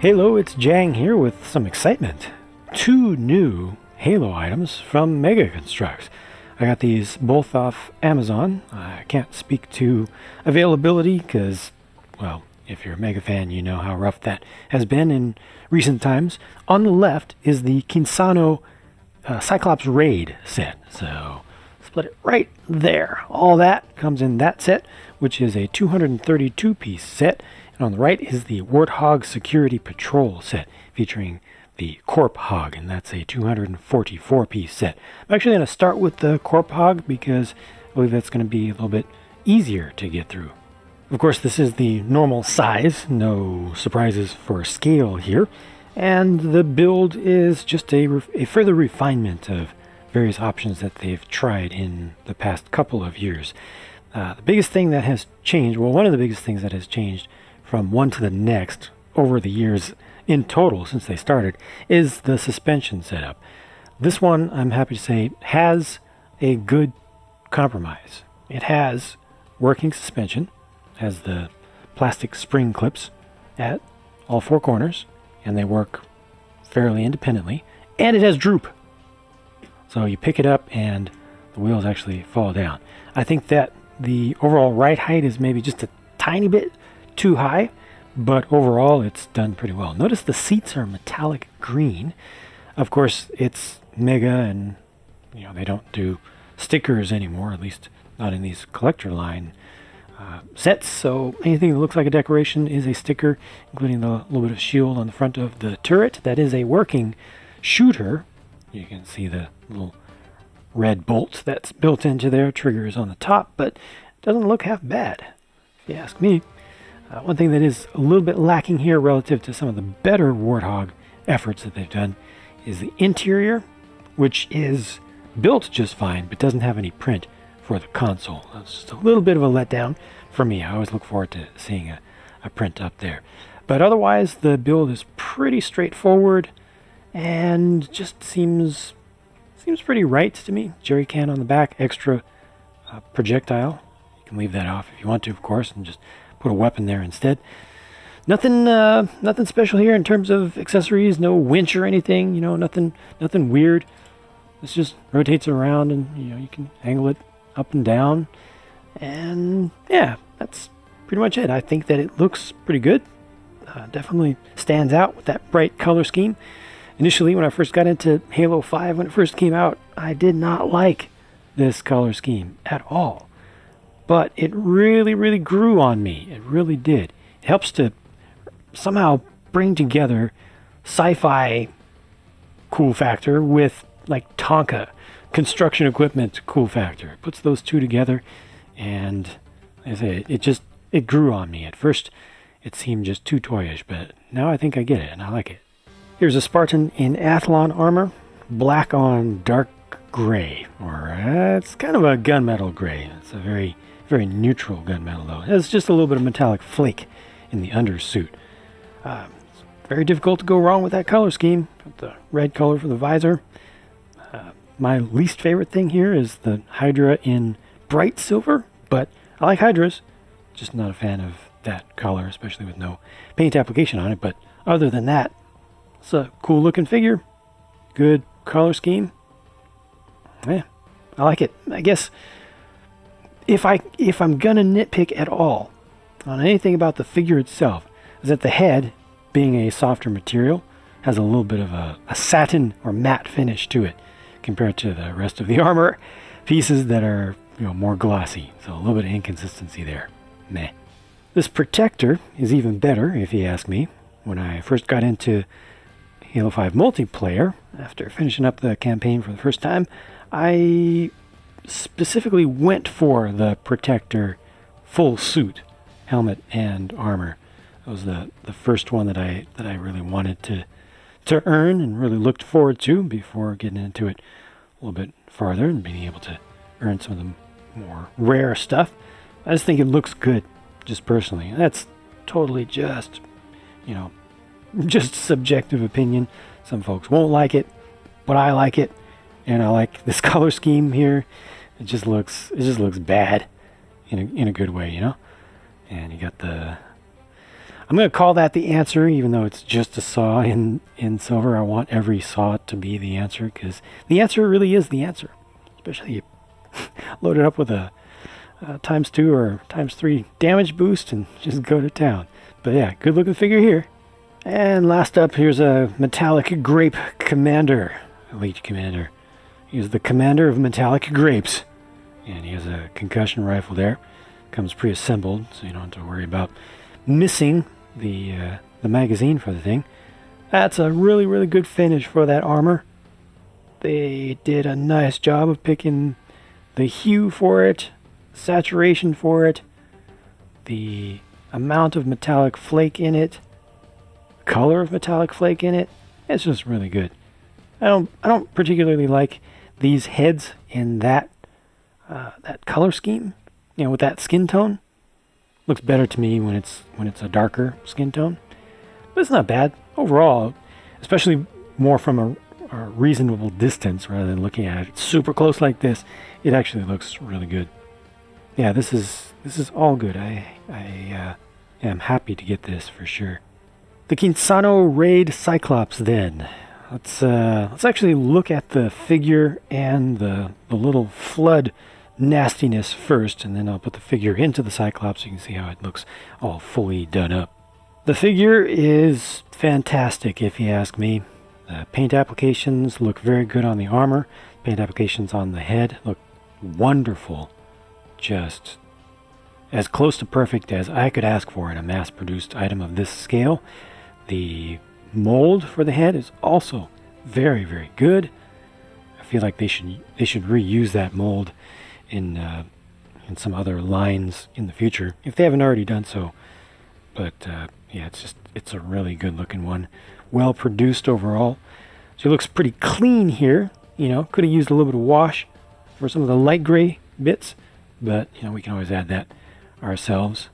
Hello, it's Jang here with some excitement. 2 new Halo items from Mega Construx. I got these both off Amazon. I can't speak to availability because, well, if you're a Mega fan, you know how rough that has been in recent times. On the left is the Kinsano Cyclops Raid set. So, split it right there. All that comes in that set, which is a 232-piece set. And on the right is the Warthog Security Patrol set, featuring the Corp Hog, and that's a 244-piece set. I'm actually going to start with the Corp Hog because I believe that's going to be a little bit easier to get through. Of course, this is the normal size, no surprises for scale here, and the build is just a further refinement of various options that they've tried in the past couple of years. The biggest thing that has changed, well, one of the biggest things that has changed from one to the next over the years in total since they started is the suspension setup. This one, I'm happy to say, has a good compromise. It has working suspension, has the plastic spring clips at all 4 corners, and they work fairly independently, and it has droop. So you pick it up and the wheels actually fall down. I think that the overall ride height is maybe just a tiny bit too high, but overall it's done pretty well. Notice the seats are metallic green. Of course, it's Mega, and they don't do stickers anymore, at least not in these collector line sets. So anything that looks like a decoration is a sticker, including the little bit of shield on the front of the turret. That is a working shooter. You can see the little red bolt that's built into there. Trigger is on the top, but it doesn't look half bad, if you ask me. One thing that is a little bit lacking here relative to some of the better Warthog efforts that they've done is the interior, which is built just fine, but doesn't have any print for the console. That's just a little bit of a letdown for me. I always look forward to seeing a print up there. But otherwise, the build is pretty straightforward and just seems pretty right to me. Jerry can on the back, extra projectile. You can leave that off if you want to, of course, and just put a weapon there instead. Nothing special here in terms of accessories. No winch or anything. Nothing weird. This just rotates around, and you can angle it up and down. And yeah, that's pretty much it. I think that it looks pretty good. Definitely stands out with that bright color scheme. Initially, when I first got into Halo 5, when it first came out, I did not like this color scheme at all. But it really, really grew on me. It really did. It helps to somehow bring together sci-fi cool factor with like Tonka construction equipment cool factor. It puts those two together, and like I say, it grew on me. At first, it seemed just too toyish, but now I think I get it, and I like it. Here's a Spartan in Athlon armor, black on dark gray, or it's kind of a gunmetal gray. It's a very neutral gunmetal, though. It has just a little bit of metallic flake in the undersuit. It's very difficult to go wrong with that color scheme. Got the red color for the visor. My least favorite thing here is the Hydra in bright silver, but I like Hydras. Just not a fan of that color, especially with no paint application on it. But other than that, it's a cool looking figure. Good color scheme. Yeah, I like it. I guess if I'm gonna nitpick at all on anything about the figure itself, is that the head, being a softer material, has a little bit of a satin or matte finish to it compared to the rest of the armor pieces that are more glossy. So a little bit of inconsistency there. Meh. This protector is even better, if you ask me. When I first got into Halo 5 multiplayer, after finishing up the campaign for the first time, I specifically went for the protector full suit, helmet and armor. That was the first one that I really wanted to earn and really looked forward to before getting into it a little bit farther and being able to earn some of the more rare stuff. I just think it looks good, just personally. That's totally just subjective opinion. Some folks won't like it, but I like it, and I like this color scheme here. It just looks bad in a good way, And you got the I'm going to call that the answer, even though it's just a saw in silver. I want every saw to be the answer, because the answer really is the answer. Especially you load it up with a ×2 or ×3 damage boost and just go to town. But yeah, good looking figure here. And last up, here's a metallic grape commander, elite commander. He's the commander of metallic grapes. And he has a concussion rifle there. Comes pre-assembled, so you don't have to worry about missing the magazine for the thing. That's a really, really good finish for that armor. They did a nice job of picking the hue for it, saturation for it, the amount of metallic flake in it, color of metallic flake in it. It's just really good. I don't particularly like these heads in that color scheme, you know, with that skin tone. Looks better to me when it's a darker skin tone, but it's not bad overall, especially more from a reasonable distance rather than looking at it super close like this. It actually looks really good. Yeah, this is all good. I am happy to get this for sure. The Kinsano Raid Cyclops then. Let's actually look at the figure and the little flood nastiness first, and then I'll put the figure into the Cyclops so you can see how it looks all fully done up. The figure is fantastic if you ask me. The paint applications look very good on the armor. Paint applications on the head look wonderful. Just as close to perfect as I could ask for in a mass-produced item of this scale. The mold for the head is also very, very good. I feel like they should reuse that mold in some other lines in the future if they haven't already done so. But yeah, it's a really good looking one, well produced overall. So it looks pretty clean here. You know, could have used a little bit of wash for some of the light gray bits, but you know, we can always add that ourselves.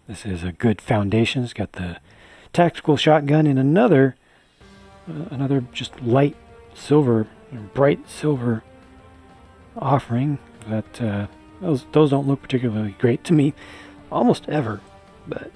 This is a good foundation. It's got the tactical shotgun in another just light silver, bright silver offering. But those don't look particularly great to me almost ever, but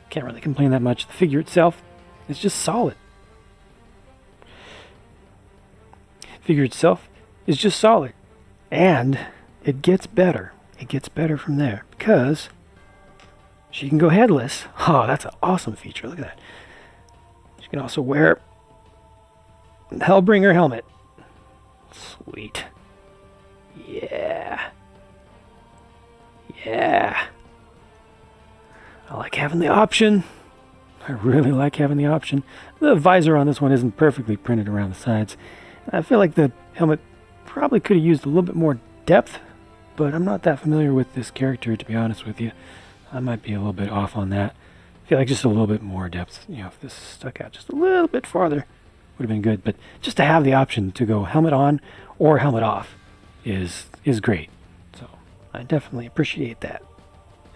can't really complain that much. The figure itself is just solid. Figure itself is just solid, and it gets better. It gets better from there because she can go headless. Oh, that's an awesome feature. Look at that. She can also wear the Hellbringer helmet. Sweet. Yeah. Yeah. I like having the option. I really like having the option. The visor on this one isn't perfectly printed around the sides. I feel like the helmet probably could have used a little bit more depth, but I'm not that familiar with this character, to be honest with you. I might be a little bit off on that. I feel like just a little bit more depth. You know, if this stuck out just a little bit farther, would have been good. But just to have the option to go helmet on or helmet off is great. So I definitely appreciate that.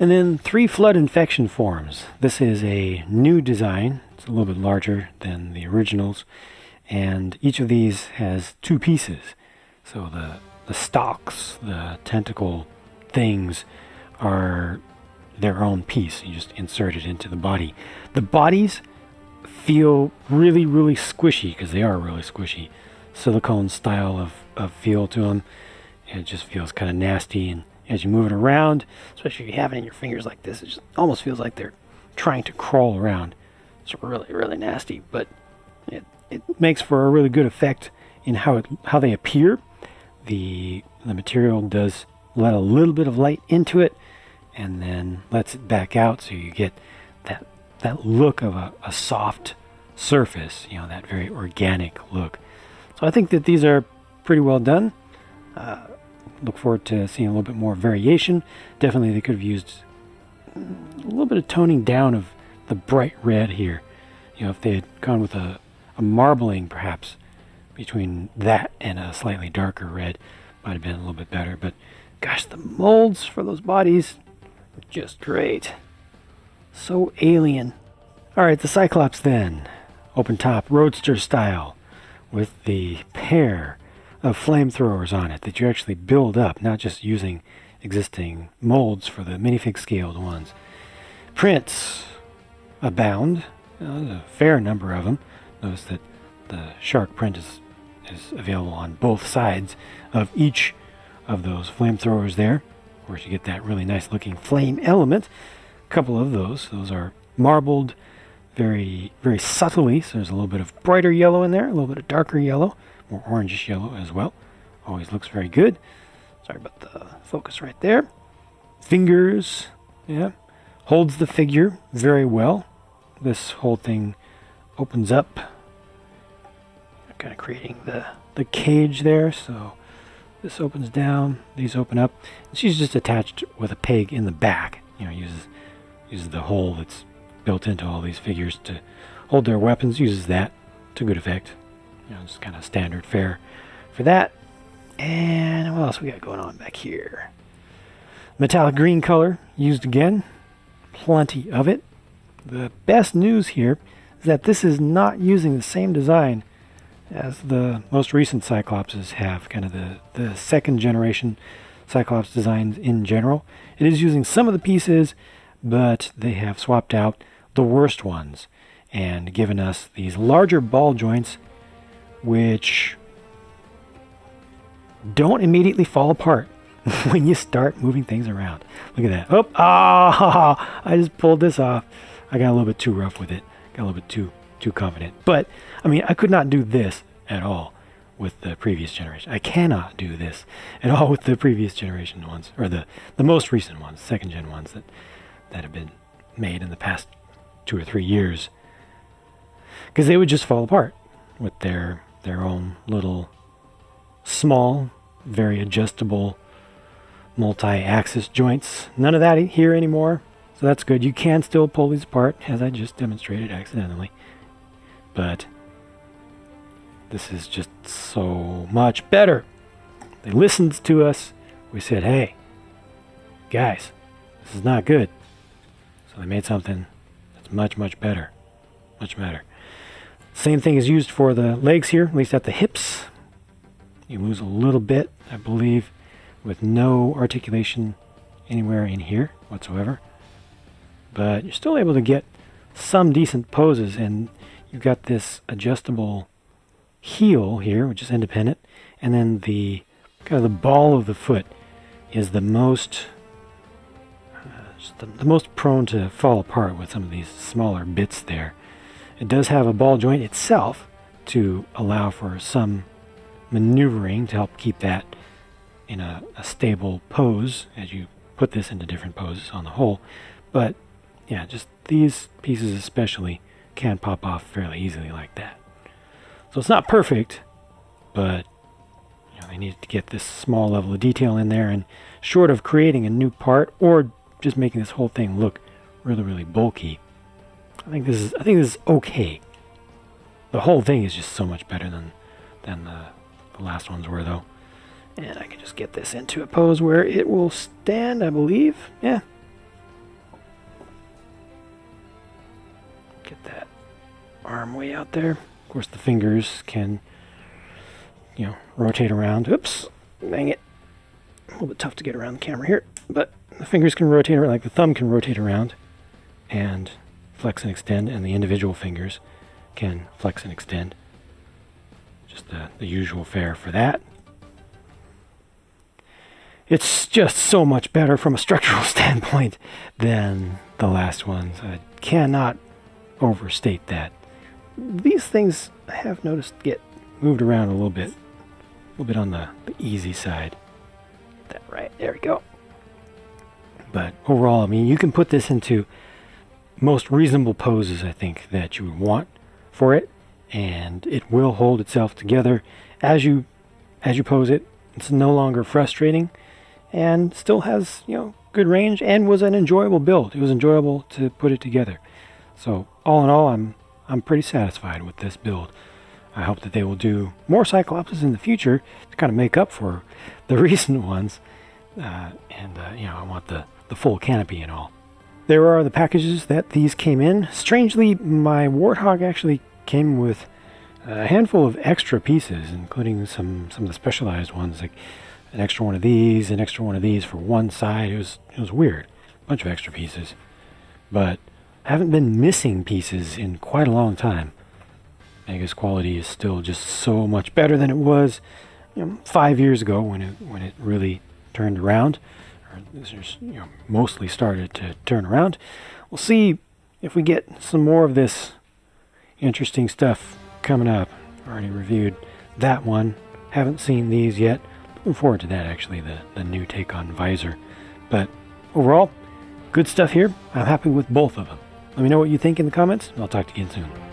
And then 3 flood infection forms. This is a new design. It's a little bit larger than the originals, and each of these has 2 pieces. So the stalks, the tentacle things, are their own piece. You just insert it into the body. The bodies feel really, really squishy, because they are really squishy. Silicone style of feel to them. And it just feels kind of nasty, and as you move it around, especially if you have it in your fingers like this, it just almost feels like they're trying to crawl around. It's really, really nasty, but it makes for a really good effect in how they appear. The material does let a little bit of light into it and then lets it back out, so you get that look of a soft surface, you know, that very organic look. So I think that these are pretty well done. Look forward to seeing a little bit more variation. Definitely they could have used a little bit of toning down of the bright red here. You know, if they had gone with a marbling perhaps between that and a slightly darker red, might have been a little bit better. But gosh, the molds for those bodies are just great. So alien. Alright, the Cyclops then. Open top, roadster style, with the pair of flamethrowers on it that you actually build up, not just using existing molds for the minifig scaled ones. Prints abound. There's a fair number of them. Notice that the shark print is available on both sides of each of those flamethrowers there. Of course, you get that really nice looking flame element. A couple of those are marbled very, very subtly. So there's a little bit of brighter yellow in there, a little bit of darker yellow, more orangish yellow as well. Always looks very good. Sorry about the focus right there. Fingers, yeah, holds the figure very well. This whole thing opens up, kind of creating the cage there. So this opens down, these open up. And she's just attached with a peg in the back. Uses the hole that's built into all these figures to hold their weapons. Uses that to good effect. Just kind of standard fare for that. And what else we got going on back here? Metallic green color used again. Plenty of it. The best news here is that this is not using the same design as the most recent Cyclopses have, kind of the second generation Cyclops designs in general. It is using some of the pieces, but they have swapped out the worst ones and given us these larger ball joints, which don't immediately fall apart when you start moving things around. Look at that. Oh, I just pulled this off. I got a little bit too rough with it. Got a little bit too confident. But, I mean, I could not do this at all with the previous generation. I cannot do this at all with the previous generation ones, or the most recent ones, second gen ones that have been made in the past 2 or 3 years. Because they would just fall apart with their own little small, very adjustable multi-axis joints. None of that here anymore. So that's good. You can still pull these apart, as I just demonstrated accidentally. But this is just so much better. They listened to us. We said, hey, guys, this is not good. So they made something that's much, much better. Much better. Same thing is used for the legs here, at least at the hips. You lose a little bit, I believe, with no articulation anywhere in here whatsoever. But you're still able to get some decent poses, and you've got this adjustable heel here, which is independent, and then the kind of the ball of the foot is the most the most prone to fall apart with some of these smaller bits there. It does have a ball joint itself to allow for some maneuvering to help keep that in a stable pose as you put this into different poses on the whole. But yeah, just these pieces especially can pop off fairly easily like that. So it's not perfect, but they needed to get this small level of detail in there, and short of creating a new part or just making this whole thing look really, really bulky, I think this is okay. The whole thing is just so much better than the last ones were, though. And I can just get this into a pose where it will stand, I believe. Yeah. Get that arm way out there. Of course, the fingers can, rotate around. Oops, dang it. A little bit tough to get around the camera here. But the fingers can rotate around, like the thumb can rotate around and flex and extend, and the individual fingers can flex and extend. Just the usual fare for that. It's just so much better from a structural standpoint than the last ones. I cannot overstate that. These things I have noticed get moved around a little bit on the easy side. Get that right, there we go. But overall, I mean, you can put this into most reasonable poses, I think, that you would want for it, and it will hold itself together as you pose it. It's no longer frustrating, and still has good range, and was an enjoyable build. It was enjoyable to put it together. So all in all, I'm pretty satisfied with this build. I hope that they will do more Cyclopses in the future to kind of make up for the recent ones, I want the full canopy and all. There are the packages that these came in. Strangely, my Warthog actually came with a handful of extra pieces, including some of the specialized ones, like an extra one of these, for one side. It was weird. A bunch of extra pieces. But haven't been missing pieces in quite a long time. Mega's quality is still just so much better than it was 5 years ago when it really turned around, or mostly started to turn around. We'll see if we get some more of this interesting stuff coming up. Already reviewed that one. Haven't seen these yet. Looking forward to that, actually, the new take on visor. But overall, good stuff here. I'm happy with both of them. Let me know what you think in the comments. I'll talk to you again soon.